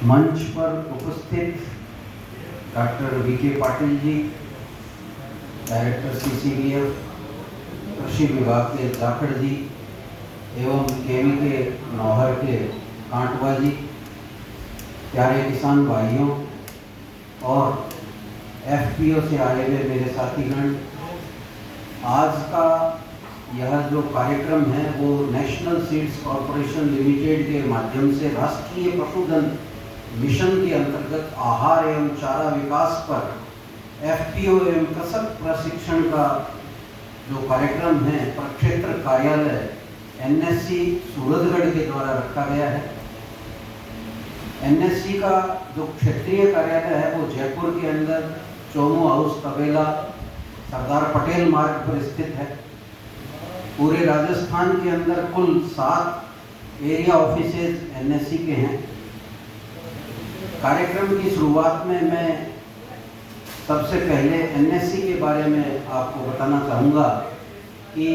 मंच पर उपस्थित doctor VK Patil ji, director सीसीबीएफ कृषि विभाग के जाखड़ जी एवं केवी के नौहर के कांटवा जी, प्यारे किसान भाइयों और एफपीओ से आए हुए मेरे साथीगण, आज का यह जो कार्यक्रम है वो नेशनल सीड्स कॉरपोरेशन लिमिटेड के माध्यम से राष्ट्रीय पशुधन मिशन के अंतर्गत आहार एवं चारा विकास पर एफपीओ एवं कृषक प्रशिक्षण का जो कार्यक्रम है प्रक्षेत्र कार्यालय एनएससी सूरतगढ़ के द्वारा रखा गया है। एनएससी का जो क्षेत्रीय कार्यालय है वो जयपुर के अंदर चोमू हाउस तबेला सरदार पटेल मार्ग पर स्थित है। पूरे राजस्थान के अंदर कुल 7 एरिया ऑफिसेज एनएससी के हैं। कार्यक्रम की शुरुआत में मैं सबसे पहले एनएससी के बारे में आपको बताना चाहूँगा कि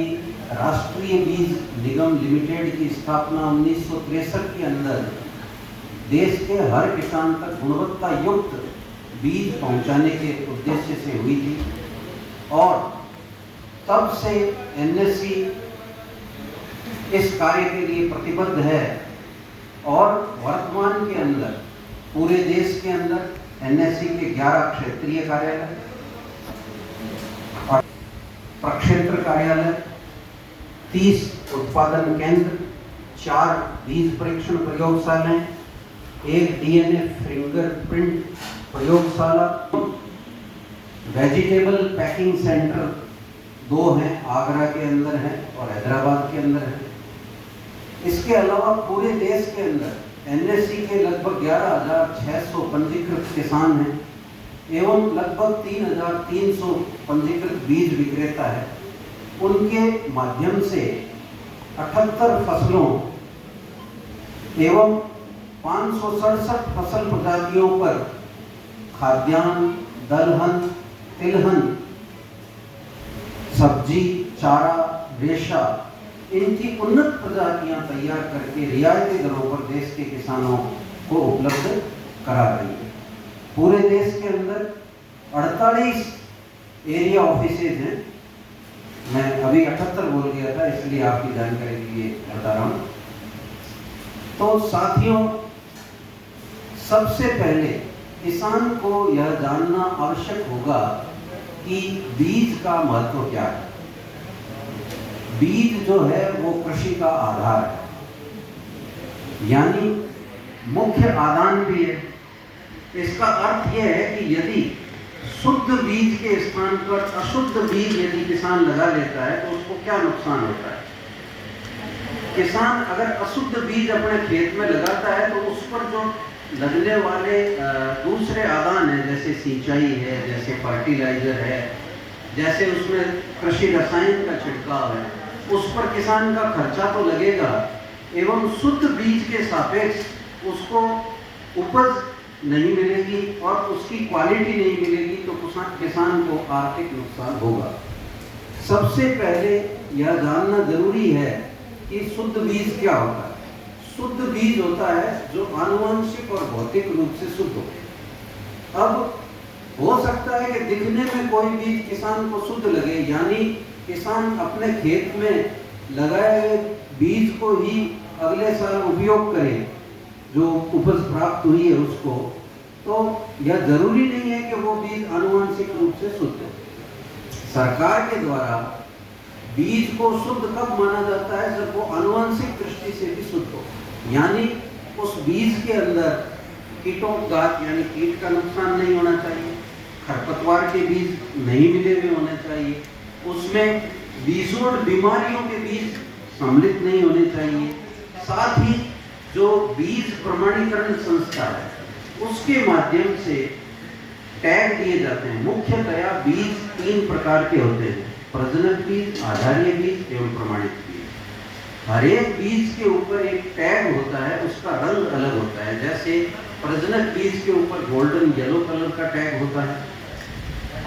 राष्ट्रीय बीज निगम लिमिटेड की स्थापना 1963 के अंदर देश के हर किसान तक गुणवत्ता युक्त बीज पहुंचाने के उद्देश्य से हुई थी और तब से एनएससी इस कार्य के लिए प्रतिबद्ध है और वर्तमान के अंदर पूरे देश के अंदर एनएससी के 11 क्षेत्रीय कार्यालय और प्रक्षेत्र कार्यालय, 30 उत्पादन केंद्र, 4 बीज परीक्षण प्रयोगशालाएं, 1 डीएनए फिंगरप्रिंट प्रयोगशाला, वेजिटेबल पैकिंग सेंटर 2 हैं, आगरा के अंदर है और हैदराबाद के अंदर है। इसके अलावा पूरे देश के अंदर एनएससी के लगभग 11,600 पंजीकृत किसान हैं एवं लगभग 3,300 पंजीकृत बीज विक्रेता है। उनके माध्यम से 78 फसलों एवं 567 फसल प्रजातियों पर खाद्यान्न, दलहन, तिलहन, सब्जी, चारा, रेशा इनकी उन्नत प्रजातियां तैयार करके रियायती दरों पर देश के किसानों को उपलब्ध करा रही है। पूरे देश के अंदर 48 एरिया ऑफिसेज हैं। मैं अभी 78 बोल गया था, इसलिए आपकी जानकारी के लिए बता रहा हूं। तो साथियों, सबसे पहले किसान को यह जानना आवश्यक होगा कि बीज का महत्व क्या है। बीज जो है वो कृषि का आधार है, यानी मुख्य आदान भी है। इसका अर्थ यह है कि यदि शुद्ध बीज के स्थान पर अशुद्ध बीज यदि किसान लगा लेता है तो उसको क्या नुकसान होता है। किसान अगर अशुद्ध बीज अपने खेत में लगाता है तो उस पर जो लगने वाले दूसरे आदान है, जैसे सिंचाई है, जैसे फर्टिलाइजर है, जैसे उसमें कृषि रसायन का छिड़काव है, उस पर किसान का खर्चा तो लगेगा एवं शुद्ध बीज के सापेक्ष उसको उपज नहीं मिलेगी और उसकी क्वालिटी नहीं मिलेगी तो किसान को आर्थिक नुकसान होगा। सबसे पहले यह जानना जरूरी है कि शुद्ध बीज क्या होता है। शुद्ध बीज होता है जो आनुवंशिक और भौतिक रूप से शुद्ध हो। अब हो सकता है कि दिखने में कोई बीज किसान को शुद्ध लगे, यानी किसान अपने खेत में लगाए हुए बीज को ही अगले साल उपयोग करे जो उपज प्राप्त हुई है उसको, तो यह जरूरी नहीं है कि वो बीज आनुवंशिक रूप से शुद्ध हो। सरकार के द्वारा बीज को शुद्ध कब माना जाता है, जब वो आनुवंशिक दृष्टि से भी शुद्ध हो, यानी उस बीज के अंदर कीटों घात यानी कीट का नुकसान नहीं होना चाहिए, खरपतवार के बीज नहीं मिले हुए होने चाहिए, उसमें बीजोड़ बीमारियों के बीज सम्मिलित नहीं होने चाहिए। साथ ही जो बीज प्रमाणीकरण संस्था है उसके माध्यम से टैग दिए जाते हैं। मुख्यतया बीज 3 प्रकार के होते हैं, प्रजनक बीज, आधारीय बीज एवं प्रमाणित बीज। हर एक बीज के ऊपर एक टैग होता है, उसका रंग अलग होता है। जैसे प्रजनक बीज के ऊपर गोल्डन येलो कलर का टैग होता है,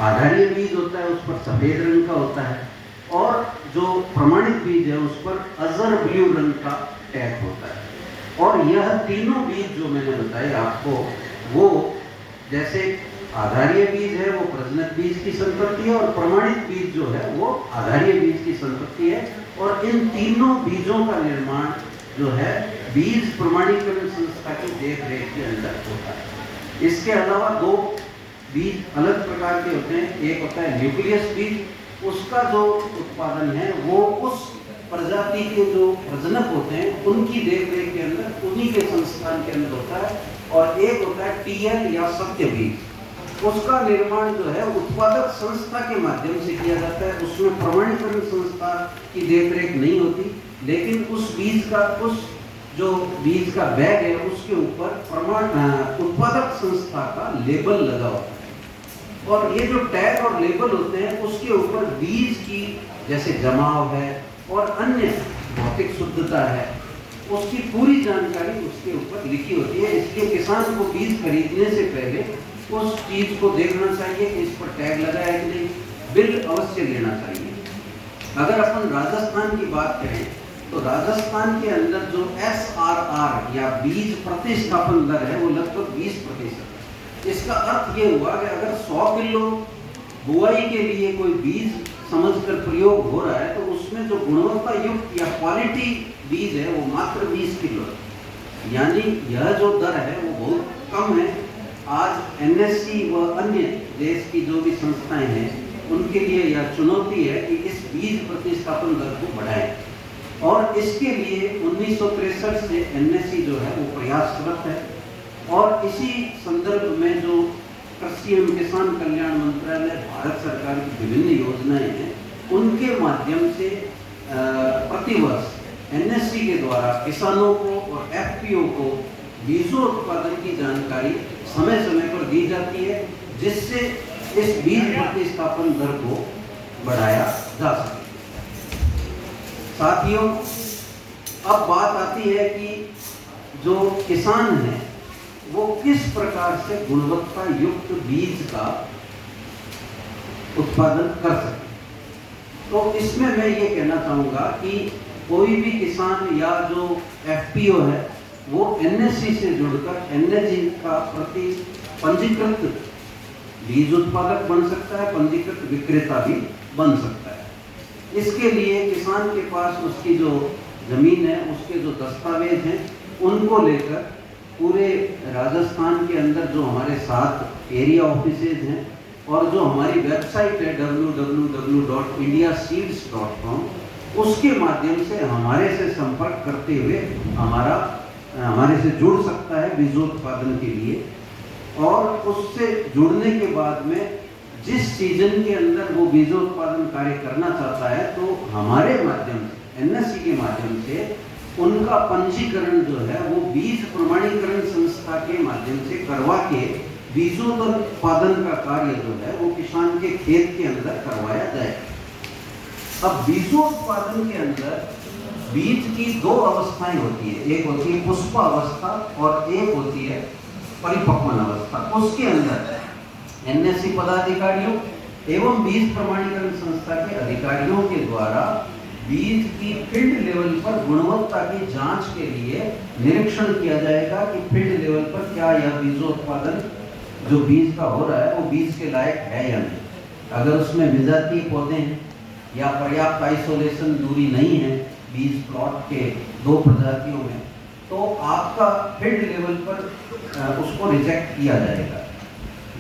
आधारीय बीज होता है उस पर सफेद रंग का होता है, और जो प्रमाणित बीज है उस पर अजर ब्लू रंग का टैग होता है। और यह तीनों बीज जो मैंने बताए आपको, वो जैसे आधारीय बीज है वो प्रजनक बीज की संपत्ति है, और प्रमाणित बीज जो है वो आधारीय बीज की संपत्ति है। और इन तीनों बीजों का निर्माण जो है बीज प्रमाणीकरण संस्था की देखरेख के अंदर होता है। इसके अलावा दो बीज अलग प्रकार के होते हैं। एक होता है न्यूक्लियस बीज, उसका जो उत्पादन है वो उस प्रजाति के जो प्रजनक होते हैं उनकी देखरेख के अंदर, उन्हीं के संस्थान के अंदर होता है। और एक होता है टीएल या सत्य बीज, उसका निर्माण जो है उत्पादक संस्था के माध्यम से किया जाता है। उसमें प्रमाणीकरण संस्था की देखरेख नहीं होती, लेकिन उस बीज का, उस जो बीज का बैग है उसके ऊपर उत्पादक संस्था का लेबल लगा होता है। और ये जो टैग और लेबल होते हैं उसके ऊपर बीज की जैसे जमाव है और अन्य भौतिक शुद्धता है, उसकी पूरी जानकारी उसके ऊपर लिखी होती है। इसलिए किसान को बीज खरीदने से पहले उस चीज को देखना चाहिए कि इस पर टैग लगा है कि नहीं, बिल अवश्य लेना चाहिए। अगर अपन राजस्थान की बात करें तो राजस्थान के अंदर जो SRR या बीज प्रतिस्थापन दर है वो लगभग 20% है। इसका अर्थ ये हुआ कि अगर 100 किलो बुआई के लिए कोई बीज समझकर प्रयोग हो रहा है तो उसमें जो गुणवत्ता युक्त या क्वालिटी बीज है वो मात्र 20 किलो है। यानी यह जो दर है वो बहुत कम है। आज NSC व अन्य देश की जो भी संस्थाएं हैं उनके लिए यह चुनौती है कि इस बीज प्रतिस्थापन दर को बढ़ाएं, और इसके लिए 1963 से NSC जो है वो प्रयासरत है। और इसी संदर्भ में जो कृषि एवं किसान कल्याण मंत्रालय, भारत सरकार की विभिन्न योजनाएं हैं, उनके माध्यम से प्रतिवर्ष NSC के द्वारा किसानों को और FPO को बीजों उत्पादन की जानकारी समय समय पर दी जाती है, जिससे इस बीज प्रतिस्थापन दर को बढ़ाया जा सके। साथियों, अब बात आती है कि जो किसान है वो किस प्रकार से गुणवत्ता युक्त बीज का उत्पादन कर सके। तो इसमें मैं ये कहना चाहूँगा कि कोई भी किसान या जो FPO है वो NSC से जुड़कर NSC का प्रति पंजीकृत बीज उत्पादक बन सकता है, पंजीकृत विक्रेता भी बन सकता है। इसके लिए किसान के पास उसकी जो जमीन है, उसके जो दस्तावेज हैं, उनको लेकर पूरे राजस्थान के अंदर जो हमारे 7 एरिया ऑफिसेज हैं और जो हमारी वेबसाइट है www.indiaseeds.com, उसके माध्यम से हमारे से संपर्क करते हुए हमारे से जुड़ सकता है बीजोत्पादन के लिए। और उससे जुड़ने के बाद में जिस सीजन के अंदर वो बीजोत्पादन कार्य करना चाहता है तो हमारे माध्यम से, NSC के माध्यम से उनका पंजीकरण जो है वो बीज प्रमाणीकरण संस्था के माध्यम से करवा के बीजोत्पादन का कार्य जो है वो किसान के खेत के अंदर करवाया जाए। अब बीजोत्पादन के अंदर बीज की 2 अवस्थाएं होती है, एक होती है पुष्पावस्था और एक होती है परिपक्वन अवस्था। उसके अंदर NSC पदाधिकारियों एवं बीज प्रमाणीकरण संस्था के अधिकारियों के द्वारा बीज की फील्ड लेवल पर गुणवत्ता की जांच के लिए निरीक्षण किया जाएगा कि फील्ड लेवल पर क्या यह बीजोत्पादन जो बीज का हो रहा है वो बीज के लायक है या नहीं। अगर उसमें विजातीय पौधे हैं या पर्याप्त आइसोलेशन दूरी नहीं है बीज प्लॉट के 2 प्रजातियों में, तो आपका फील्ड लेवल पर उसको रिजेक्ट किया जाएगा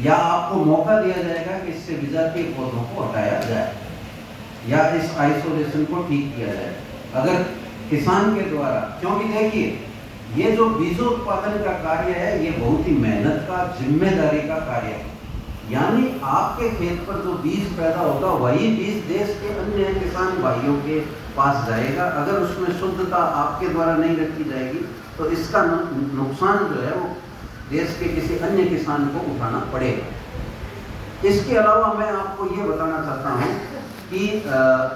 या आपको मौका दिया जाएगा कि इससे विजातीय पौधों को हटाया जाए या इस आइसोलेशन को ठीक किया जाए। अगर किसान के द्वारा, क्योंकि देखिए ये जो बीजोत्पादन का कार्य है ये बहुत ही मेहनत का, जिम्मेदारी का कार्य है। यानी आपके खेत पर जो बीज पैदा होगा वही बीज देश के अन्य किसान भाइयों के पास जाएगा। अगर उसमें शुद्धता आपके द्वारा नहीं रखी जाएगी तो इसका नुकसान जो है वो देश के किसी अन्य किसान को उठाना पड़ेगा। इसके अलावा मैं आपको ये बताना चाहता हूँ कि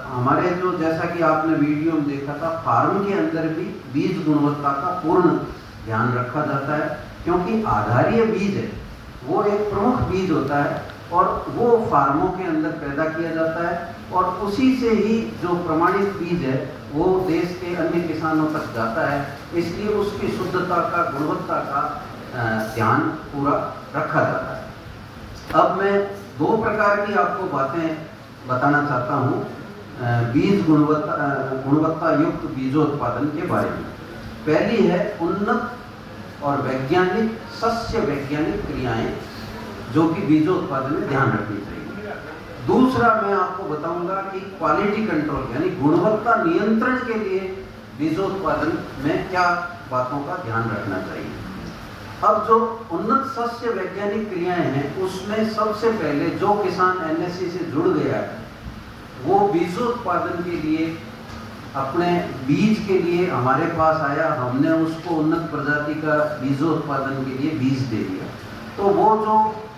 हमारे जो, जैसा कि आपने वीडियो में देखा था, फार्म के अंदर भी बीज गुणवत्ता का पूर्ण ध्यान रखा जाता है, क्योंकि आधारीय बीज है वो एक प्रमुख बीज होता है और वो फार्मों के अंदर पैदा किया जाता है और उसी से ही जो प्रमाणित बीज है वो देश के अन्य किसानों तक जाता है, इसलिए उसकी शुद्धता का, गुणवत्ता का ध्यान पूरा रखा जाता है। अब मैं दो प्रकार की आपको बातें बताना चाहता हूँ बीज गुणवत्ता युक्त बीजोत्पादन के बारे में। पहली है उन्नत और वैज्ञानिक सस्य वैज्ञानिक क्रियाएं जो कि बीजोत्पादन में ध्यान रखनी चाहिए। दूसरा मैं आपको बताऊंगा कि क्वालिटी कंट्रोल यानी गुणवत्ता नियंत्रण के लिए बीजोत्पादन में क्या बातों का ध्यान रखना चाहिए। अब जो उन्नत सस्य वैज्ञानिक क्रियाएं हैं उसमें सबसे पहले जो किसान एनएससी से जुड़ गया है वो बीजोत्पादन के लिए अपने बीज के लिए हमारे पास आया, हमने उसको उन्नत प्रजाति का बीजोत्पादन के लिए बीज दे दिया। तो वो जो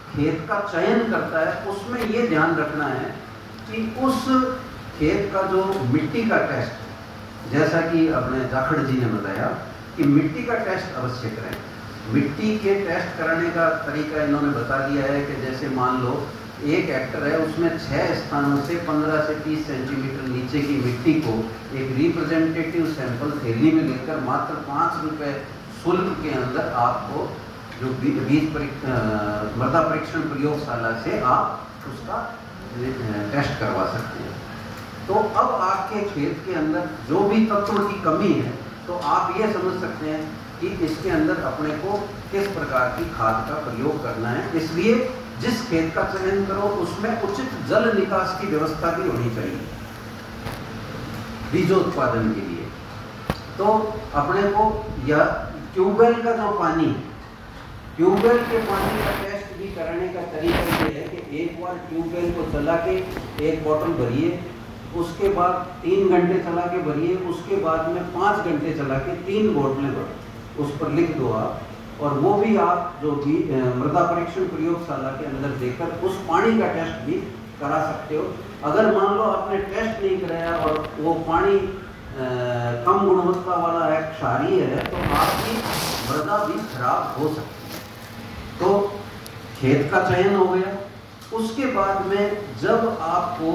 खेत का चयन करता है उसमें ये ध्यान रखना है कि उस खेत का जो मिट्टी का टेस्ट, जैसा कि अपने जाखड़ जी ने बताया कि मिट्टी का टेस्ट अवश्य करें। मिट्टी के टेस्ट कराने का तरीका इन्होंने बता दिया है कि जैसे मान लो 1 हेक्टर है, उसमें 6 स्थानों से 15 से 30 सेंटीमीटर नीचे की मिट्टी को एक रिप्रेजेंटेटिव सैंपल थैली में लेकर मात्र 5 रुपये शुल्क के अंदर आपको जो बीज मृदा परीक्षण प्रयोगशाला से आप उसका टेस्ट करवा सकते हैं। तो अब आपके खेत के अंदर जो भी तत्वों की कमी है तो आप ये समझ सकते हैं कि इसके अंदर अपने को किस प्रकार की खाद का प्रयोग करना है। इसलिए जिस खेत का चयन करो उसमें उचित जल निकास की व्यवस्था भी होनी चाहिए बीजोत्पादन के लिए। तो अपने को या ट्यूबवेल का जो पानी, ट्यूबवेल के पानी का टेस्ट भी कराने का तरीका ये है कि एक बार ट्यूबवेल को चला के 1 बोतल भरिए, उसके बाद 3 घंटे चला के भरिए, उसके बाद में 5 घंटे चला के 3 बोतलें भर, उस पर लिख दो आप, और वो भी आप जो भी मृदा परीक्षण प्रयोगशाला के अंदर देकर उस पानी का टेस्ट भी करा सकते हो। अगर मान लो आपने टेस्ट नहीं कराया और वो पानी कम गुणवत्ता वाला है, क्षारीय है, तो आपकी मृदा भी खराब हो सकती है। तो खेत का चयन हो गया। उसके बाद में जब आपको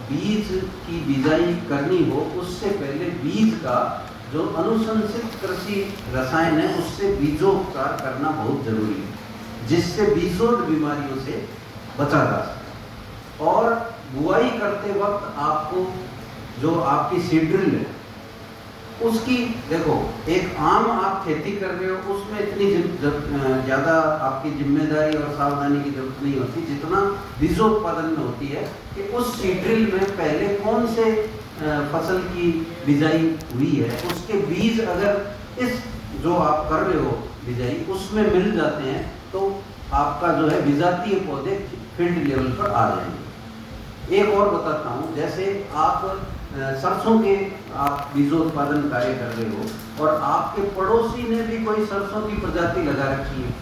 बीज की बिजाई करनी हो उससे पहले बीज का जो अनुशंसित कृषि रसायन है उससे बीजोपचार करना बहुत जरूरी है, जिससे बीजोड बीमारियों से बचा जा सके। और बुआई करते वक्त आपको जो आपकी सीड्रिल है उसकी, देखो एक आम आप खेती कर रहे हो उसमें इतनी ज़्यादा आपकी जिम्मेदारी और सावधानी की जरूरत नहीं होती जितना बीजोत्पादन में होती है कि उस सीड्रिल में पहले कौन से फसल की बिजाई हुई है, उसके बीज अगर इस जो आप कर रहे हो बिजाई उसमें मिल जाते हैं तो आपका जो है विजातीय पौधे फील्ड लेवल पर आ जाएंगे। एक और बताता हूँ, जैसे आप सरसों के आप बीजोत्पादन कार्य कर रहे हो और आपके पड़ोसी ने भी कोई सरसों की प्रजाति लगा रखी है,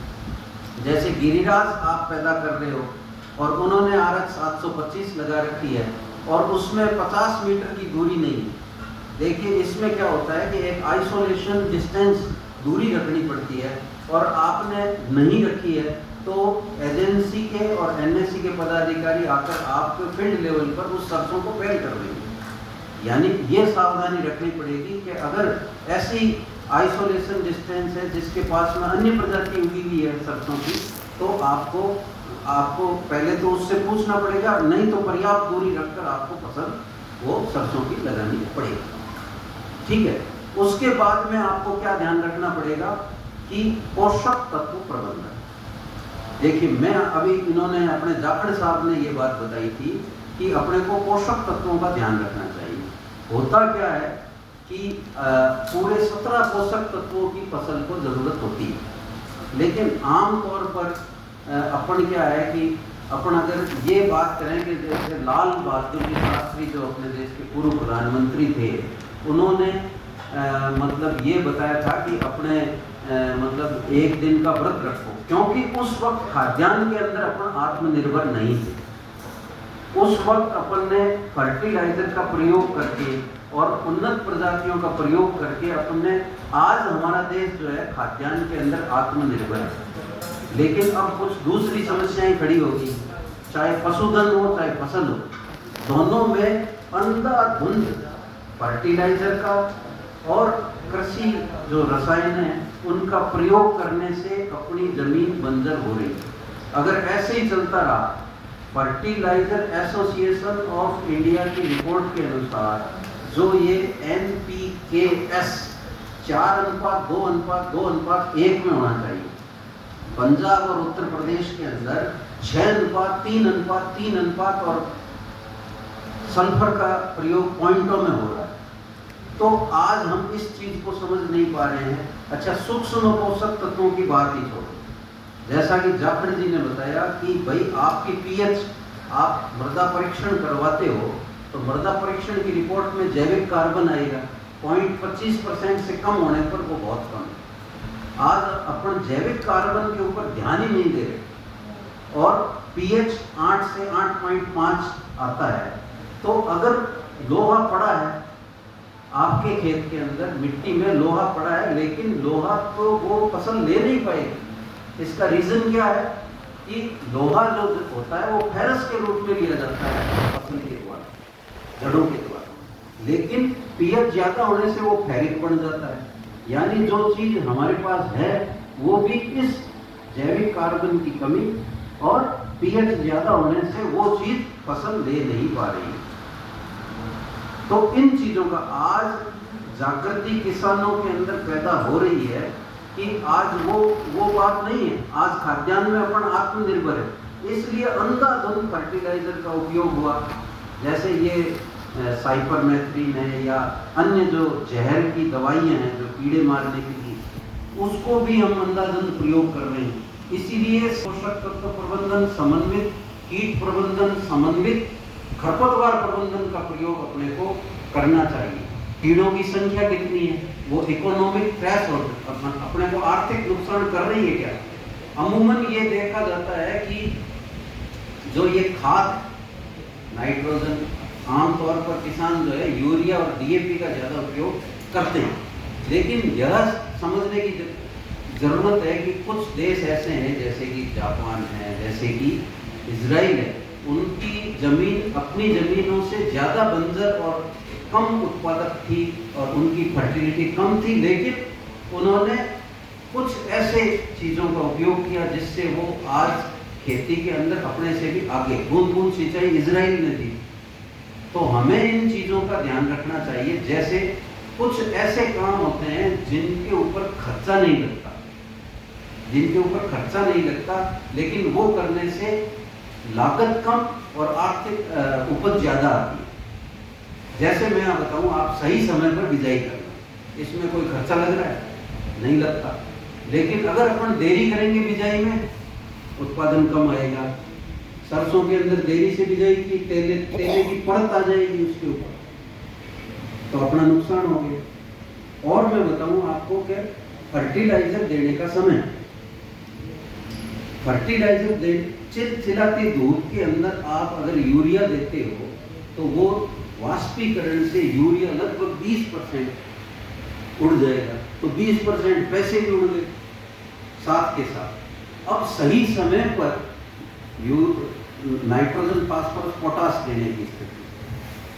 जैसे गिरिराज आप पैदा कर रहे हो और उन्होंने RX 725 लगा रखी है और उसमें 50 मीटर की दूरी नहीं है। देखिए इसमें क्या होता है कि एक आइसोलेशन डिस्टेंस दूरी रखनी पड़ती है और आपने नहीं रखी है तो एजेंसी के और NSC के पदाधिकारी आकर आपके फील्ड लेवल पर उस सरसों को फेल कर देंगे। यानी ये सावधानी रखनी पड़ेगी कि अगर ऐसी आइसोलेशन डिस्टेंस है जिसके पास में अन्य प्रजाति उगी हुई है सरसों की, तो आपको पहले तो उससे पूछना पड़ेगा, नहीं तो पर्याप्त दूरी रखकर आपको फसल वो सरसों की लगानी पड़ेगी। ठीक है। उसके बाद में आपको क्या ध्यान रखना पड़ेगा कि पोषक तत्व प्रबंधन। देखिए मैं अभी इन्होंने अपने जाखड़ साहब ने ये बात बताई थी कि अपने को पोषक तत्वों का ध्यान रखना चाहिए। होता क्या है कि पूरे 17 पोषक तत्वों की फसल को जरूरत होती है, लेकिन आम तौर पर अपन क्या है कि अपन अगर ये बात करें कि जैसे लाल बहादुर शास्त्री जो अपने देश के पूर्व प्रधानमंत्री थे, उन्होंने मतलब ये बताया था कि अपने मतलब 1 दिन का व्रत रखो, क्योंकि उस वक्त खाद्यान्न के अंदर अपन आत्मनिर्भर नहीं थे। उस वक्त अपन ने फर्टिलाइजर का प्रयोग करके और उन्नत प्रजातियों का प्रयोग करके अपन ने, आज हमारा देश जो है खाद्यान्न के अंदर आत्मनिर्भर है। लेकिन अब कुछ दूसरी समस्याएं खड़ी होगी, चाहे पशुधन हो चाहे फसल हो, दोनों में अंधाधुंध फर्टिलाइजर का और कृषि जो रसायन है उनका प्रयोग करने से अपनी जमीन बंजर हो रही है। अगर ऐसे ही चलता रहा, फर्टिलाइजर एसोसिएशन ऑफ इंडिया की रिपोर्ट के अनुसार जो ये NPKs 4:2:2:1 में होना चाहिए, पंजाब और उत्तर प्रदेश के अंदर 6:3:3:3 और सल्फर का प्रयोग पॉइंटों में हो रहा है। तो आज हम इस चीज को समझ नहीं पा रहे हैं। अच्छा, सूक्ष्म पोषक तत्वों की बात ही छोड़ो, जैसा कि जाफर जी ने बताया कि भाई आपकी पीएच, आप मृदा परीक्षण करवाते हो तो मृदा परीक्षण की रिपोर्ट में जैविक कार्बन आएगा, 0.25% से कम होने पर वो बहुत कम है। आज अपन जैविक कार्बन के ऊपर ध्यान ही नहीं दे रहे और पीएच 8 से 8.5 आता है। तो अगर लोहा पड़ा है आपके खेत के अंदर, मिट्टी में लोहा पड़ा है, लेकिन लोहा तो वो फसल ले नहीं पाएगी। इसका रीजन क्या है कि लोहा जो होता है वो फेरस के रूप में लिया जाता है फसल के द्वारा, जड़ों के द्वारा, लेकिन पीएच ज्यादा होने से वो फेरिक बन जाता है। यानी जो चीज हमारे पास है वो भी इस जैविक कार्बन की कमी और पीएच ज्यादा होने से वो चीज फसल ले नहीं पा रही है। तो इन चीजों का आज जागृति किसानों के अंदर पैदा हो रही है कि आज वो बात नहीं है। आज खाद्यान्न में अपन आत्मनिर्भर है, इसलिए अंधाधुंध फर्टिलाइजर का उपयोग हुआ। जैसे ये साइपरमेथ्रिन है या अन्य जो जहर की दवाइयाँ हैं जो कीड़े मारने के लिए, उसको भी हम अंधाधुंध प्रयोग कर रहे हैं। इसीलिए पोषक तत्व प्रबंधन समन्वित, कीट प्रबंधन समन्वित, खरपतवार प्रबंधन का प्रयोग अपने को करना चाहिए। कीड़ों की संख्या कितनी है, वो इकोनॉमिक थ्रेशोल्ड अपने को आर्थिक नुकसान कर रही है क्या? अमूमन ये देखा जाता है कि जो ये खाद नाइट्रोजन, आमतौर पर किसान जो है यूरिया और डीएपी का ज्यादा उपयोग करते हैं, लेकिन यह समझने की जरूरत है कि कुछ देश ऐसे हैं जैसे कि जापान है, जैसे कि इजराइल है, उनकी जमीन अपनी जमीनों से ज्यादा बंजर और कम उत्पादक थी और उनकी फर्टिलिटी कम थी, लेकिन उन्होंने कुछ ऐसे चीजों का उपयोग किया जिससे वो आज खेती के अंदर अपने से भी आगे, बूंद बूंद सिंचाई इजराइल ने दी। तो हमें इन चीजों का ध्यान रखना चाहिए। जैसे कुछ ऐसे काम होते हैं जिनके ऊपर खर्चा नहीं लगता, लेकिन वो करने से लागत कम और आर्थिक उपज ज्यादा आती है। जैसे मैं बताऊं, आप सही समय पर बिजाई करना, इसमें कोई खर्चा लग रहा है? नहीं लगता। लेकिन अगर अपन देरी करेंगे बिजाई में, उत्पादन कम आएगा। सरसों के अंदर देरी से बिजाई की, तेले की परत आ जाएगी उसके ऊपर, तो अपना नुकसान हो गया। और मैं बताऊं आपको कि फर्टिलाइजर देने का समय, फर्टिलाइजर दे चिलचिलाते दूध के अंदर आप अगर यूरिया देते हो तो वो वाष्पीकरण से यूरिया लगभग 20% उड़ जाएगा, तो 20% पैसे भी उड़ गए साथ के साथ। अब सही समय पर नाइट्रोजन, फास्फोरस, पोटास देने की स्थिति।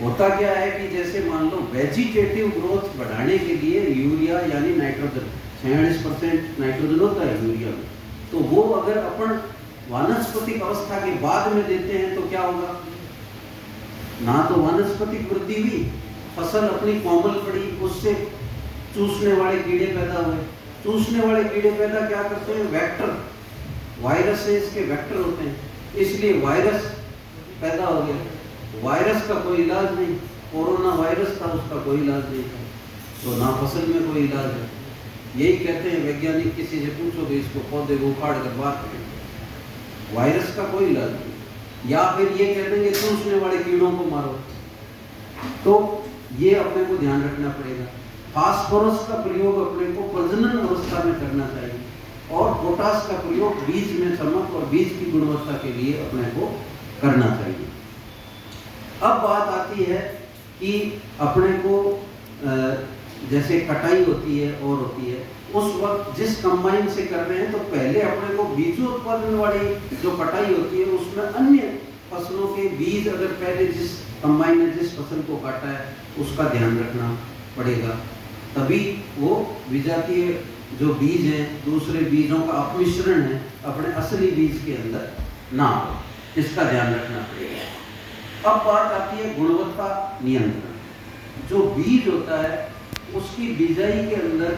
होता क्या है कि जैसे मान लो वेजिटेटिव ग्रोथ बढ़ाने के लिए यूरिया यानी नाइट्रोजन, 46% नाइट्रोजन होता है यूरिया में, तो वो अगर अपन वानस्पतिक अवस्था के बाद में देते हैं तो क्या होगा? ना तो वानस्पतिक वृद्धि हुई, फसल अपनी कोमल पड़ी, उससे चूसने वाले कीड़े पैदा हुए। चूसने वाले कीड़े पैदा क्या करते हैं? वेक्टर, वायरस से इसके वेक्टर होते हैं, इसलिए वायरस पैदा हो गया। वायरस का कोई इलाज नहीं, कोरोना वायरस था, उसका कोई इलाज नहीं था, तो ना फसल में कोई इलाज है। यही कहते हैं वैज्ञानिक, किसी से पूछोगे इसको पौधे को उखाड़ कर बात करें, वायरस का कोई इलाज नहीं। या फिर ये कह देंगे चूसने वाले कीड़ों को मारो। तो ये अपने को ध्यान रखना पड़ेगा। फास्फोरस का प्रयोग अपने को प्रजनन अवस्था में करना चाहिए और पोटास का प्रयोग बीज में चमक और बीज की गुणवत्ता के लिए अपने को करना चाहिए। अब बात आती है कि अपने को जैसे कटाई होती है और होती है, उस वक्त जिस कंबाइन से कर रहे हैं तो पहले अपने को बीजोत्पादन वाली जो कटाई होती है उसमें अन्य फसलों के बीज अगर पहले जिस कंबाइन ने जिस फसल को काटा है उसका ध्यान रखना पड़ेगा, तभी वो विजातीय जो बीज हैं दूसरे बीजों का अपमिश्रण है अपने असली बीज के अंदर ना हो, इसका ध्यान रखना पड़ेगा। अब बात आती है गुणवत्ता नियंत्रण। जो बीज होता है उसकी बिजाई के अंदर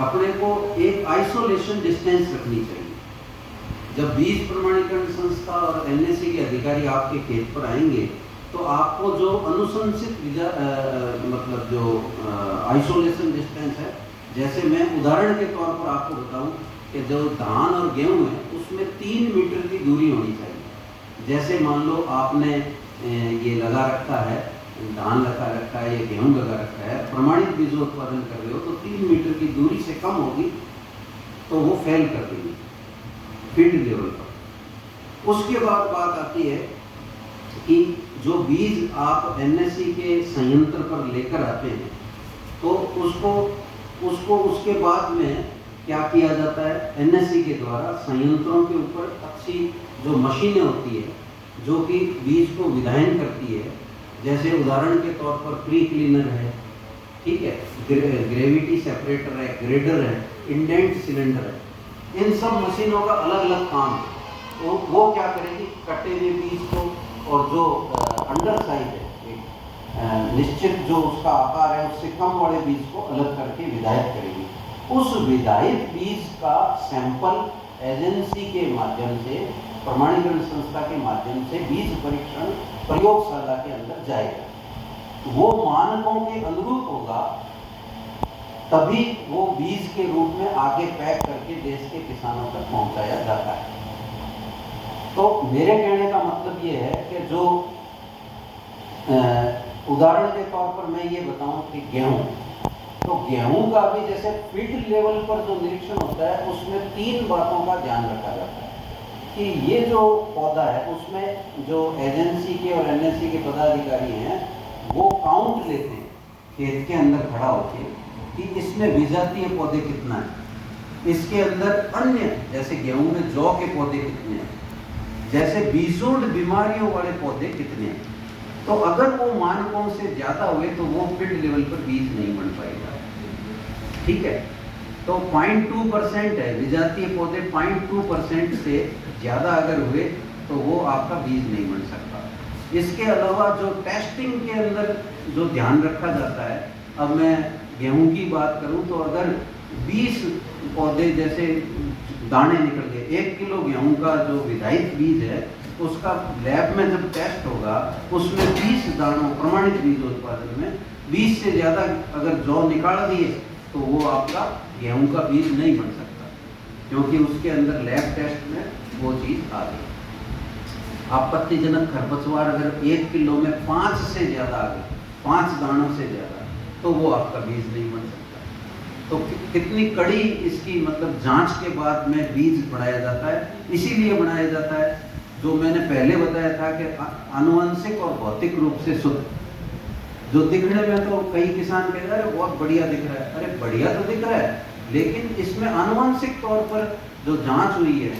अपने को एक आइसोलेशन डिस्टेंस रखनी चाहिए। जब बीज प्रमाणीकरण संस्था और एनएससी के अधिकारी आपके खेत पर आएंगे तो आपको जो अनुशंसित मतलब जो आइसोलेशन डिस्टेंस है, जैसे मैं उदाहरण के तौर पर आपको बताऊं कि जो धान और गेहूं है उसमें 3 मीटर की दूरी होनी चाहिए। जैसे मान लो आपने ये लगा रखा है, धान लगा रखा है या गेहूं लगा रखा है, प्रमाणित बीजोत्पादन कर रहे हो तो 3 मीटर की दूरी से कम होगी तो वो फेल कर देंगे फील्ड लेवल पर। उसके बाद बात आती है कि जो बीज आप एनएससी के संयंत्र पर लेकर आते हैं तो उसको उसके बाद में क्या किया जाता है, एनएससी के द्वारा संयंत्रों के ऊपर अच्छी जो मशीनें होती है जो कि बीज को विधायन करती है, जैसे उदाहरण के तौर पर प्री क्लीनर है, ठीक है, ग्रेविटी सेपरेटर है, ग्रेडर है, इंडेंट सिलेंडर है, इन सब मशीनों का अलग अलग काम है। तो वो क्या करेगी, कटे हुए बीज को और जो अंडर साइज है एक निश्चित जो उसका आकार है उससे कम वाले बीज को अलग करके विधायित करेगी। उस विधायित बीज का सैंपल एजेंसी के माध्यम से, प्रमाणीकरण संस्था के माध्यम से बीज परीक्षण प्रयोगशाला के अंदर जाएगा। वो मानकों के अनुरूप होगा तभी वो बीज के रूप में आगे पैक करके देश के किसानों तक पहुंचाया जाता है। तो मेरे कहने का मतलब ये है कि जो उदाहरण के तौर पर मैं ये बताऊं कि गेहूं, तो गेहूं का भी जैसे फील्ड लेवल पर जो निरीक्षण होता है उसमें 3 बातों का ध्यान रखा जाता है कि ये जो पौधा है उसमें जो एजेंसी के और एनएससी के पदाधिकारी हैं वो काउंट लेते हैं खेत के अंदर खड़ा होकर कि इसमें विजातीय पौधे कितना है, इसके अंदर अन्य जैसे गेहूं में जौ के पौधे कितने हैं, जैसे बीजोड बीमारियों वाले पौधे कितने हैं। तो अगर वो मानकों से ज्यादा हुए तो वो फील्ड लेवल पर बीज नहीं बन पाएगा, ठीक है। तो 0.2% है विजातीय पौधे, 0.2% से ज्यादा अगर हुए तो वो आपका बीज नहीं बन सकता। इसके अलावा जो टेस्टिंग के अंदर जो ध्यान रखा जाता है, अब मैं गेहूं की बात करूं तो अगर 20 पौधे जैसे दाने निकल गए, 1 किलो गेहूं का जो विधायित बीज है उसका लैब में जब टेस्ट होगा उसमें 20 दानों प्रमाणित बीज उत्पादन में 20 से ज्यादा अगर जौ निकाल दिए तो वो आपका गेहूं का बीज नहीं बन सकता, क्योंकि उसके अंदर लैब टेस्ट में वो चीज आ गई। आपत्तिजनक खरपतवार अगर 1 किलो में 5 से ज्यादा आ गए, 5 दानों से ज्यादा, तो वो आपका बीज नहीं बन सकता। तो कितनी कड़ी इसकी मतलब जांच के बाद में बीज बनाया जाता है। इसीलिए बनाया जाता है जो मैंने पहले बताया था कि आनुवंशिक और भौतिक रूप से शुद्ध। जो दिखने में तो कई किसान कह रहे हैं बहुत बढ़िया दिख रहा है, अरे बढ़िया तो दिख रहा है, लेकिन इसमें आनुवंशिक तौर पर जो जांच हुई है,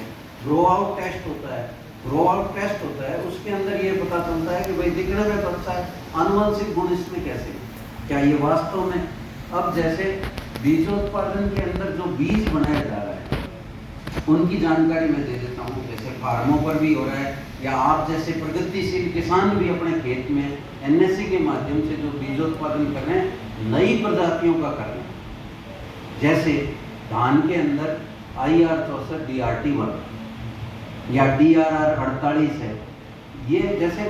ग्रो आउट टेस्ट होता है, ग्रो आउट टेस्ट होता है, उसके अंदर ये पता चलता है कि भाई दिखने में तो अच्छा है, आनुवंशिक गुण इसमें कैसे, क्या ये वास्तव में। अब जैसे बीजोत्पादन के अंदर जो बीज बनाया जा रहा है उनकी जानकारी मैं दे देता हूँ। जैसे फार्मों पर भी हो रहा है, या आप जैसे प्रगतिशील किसान भी अपने खेत में एनएससी के माध्यम से जो बीजोत्पादन कर रहे हैं, नई प्रजातियों का कर रहे हैं। जैसे धान के अंदर IR 64 DRT1 या DRR 48 है। ये जैसे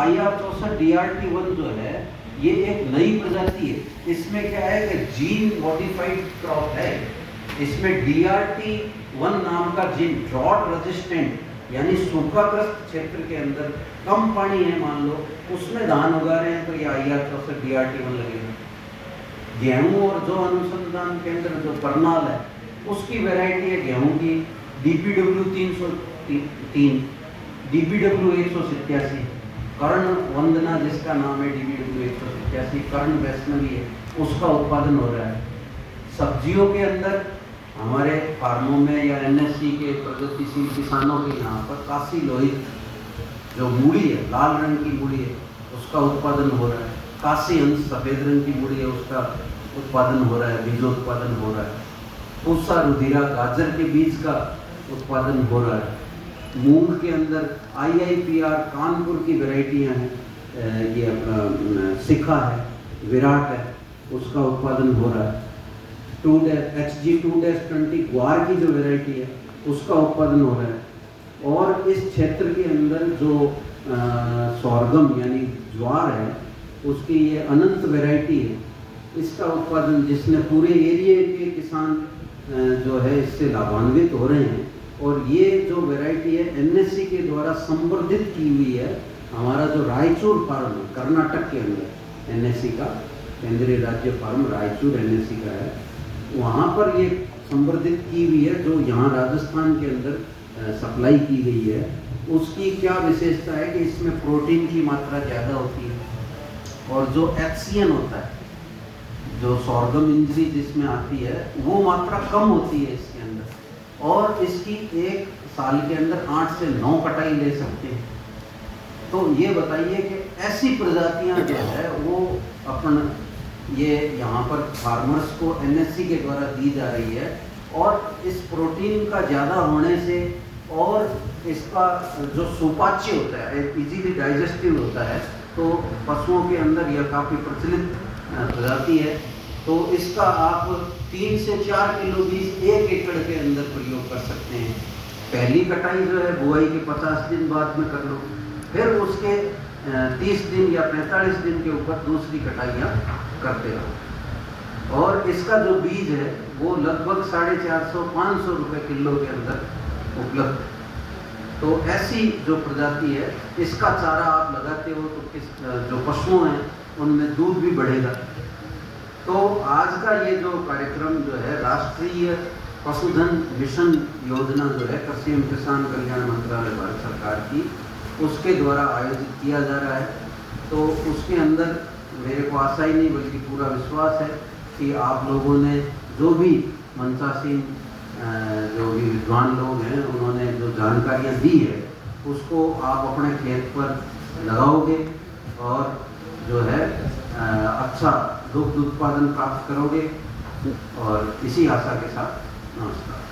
IR 64 DRT1 जो है ये एक नई प्रजाति है। इसमें क्या है कि जीन मॉडिफाइड क्रॉप है। इसमें DRT1 नाम का जीन ड्रॉट रेजिस्टेंट यानी सूखाग्रस्त क्षेत्र के अंदर कम पानी है, मान लो उसमें धान उगा रहे हैं तो ये IR 64 DRT1 लगेगा। गेहूं और जो अनुसंधान केंद्र जो करनाल है उसकी वैरायटी है गेहूं की DPW 303, DPW 187, कर्ण वंदना जिसका नाम है DPW 187, कर्ण वैष्णवी है, उसका उत्पादन हो रहा है। सब्जियों के अंदर हमारे फार्मों में या एनएससी के प्रगतिशील किसानों के यहाँ पर काशी लोहित जो मूली है, लाल रंग की मूली है, उसका उत्पादन हो रहा है। काशी अंश सफ़ेद रंग की मूड़ी है, उसका उत्पादन हो रहा है, बीजोत्पादन हो रहा है। पूसा रुधिरा गाजर के बीज का उत्पादन हो रहा है। मूंग के अंदर IIPR कानपुर की वैरायटियाँ हैं, ये अपना सिखा है, विराट है, उसका उत्पादन हो रहा है। HG 2-20 ग्वार की जो वैरायटी है उसका उत्पादन हो रहा है। और इस क्षेत्र के अंदर जो सोरगम यानी ज्वार है, उसकी ये अनंत वैरायटी है, इसका उत्पादन, जिसने पूरे एरिया के किसान जो है इससे लाभान्वित हो रहे हैं। और ये जो वैरायटी है NSC के द्वारा संवर्धित की हुई है। हमारा जो रायचूर फार्म है कर्नाटक के अंदर, NSC का केंद्रीय राज्य फार्म रायचूर NSC का है, वहाँ पर ये संवर्धित की हुई है, जो यहाँ राजस्थान के अंदर सप्लाई की गई है। उसकी क्या विशेषता है कि इसमें प्रोटीन की मात्रा ज़्यादा होती है, और जो HCN होता है, जो सोरगम इंजरी जिसमें आती है, वो मात्रा कम होती है इसके अंदर। और इसकी एक साल के अंदर 8 से 9 कटाई ले सकते हैं। तो ये बताइए कि ऐसी प्रजातियां जो है वो अपन ये यहाँ पर फार्मर्स को NSC के द्वारा दी जा रही है। और इस प्रोटीन का ज़्यादा होने से और इसका जो सुपाच्य होता है, इजीली डाइजेस्टिव होता है, तो पशुओं के अंदर यह काफ़ी प्रचलित प्रजाति है। तो इसका आप 3 से 4 किलो बीज 1 एकड़ के अंदर प्रयोग कर सकते हैं। पहली कटाई जो है बुआई के 50 दिन बाद में कर लो, फिर उसके 30 दिन या 45 दिन के ऊपर दूसरी कटाइयाँ करते रहो। और इसका जो बीज है वो लगभग 450-500 रुपये किलो के अंदर उपलब्ध है। तो ऐसी जो प्रजाति है, इसका चारा आप लगाते हो तो जो पशुओं हैं उनमें दूध भी बढ़ेगा। तो आज का ये जो कार्यक्रम जो है राष्ट्रीय पशुधन मिशन योजना जो है कृषि एवं किसान कल्याण मंत्रालय भारत सरकार की, उसके द्वारा आयोजित किया जा रहा है। तो उसके अंदर मेरे को आशा ही नहीं बल्कि पूरा विश्वास है कि आप लोगों ने जो भी मंसासीन जो भी विद्वान लोग हैं उन्होंने जो जानकारियाँ दी है उसको आप अपने खेत पर लगाओगे और जो है अच्छा दुग्ध उत्पादन प्राप्त करोगे। और इसी आशा के साथ नमस्कार।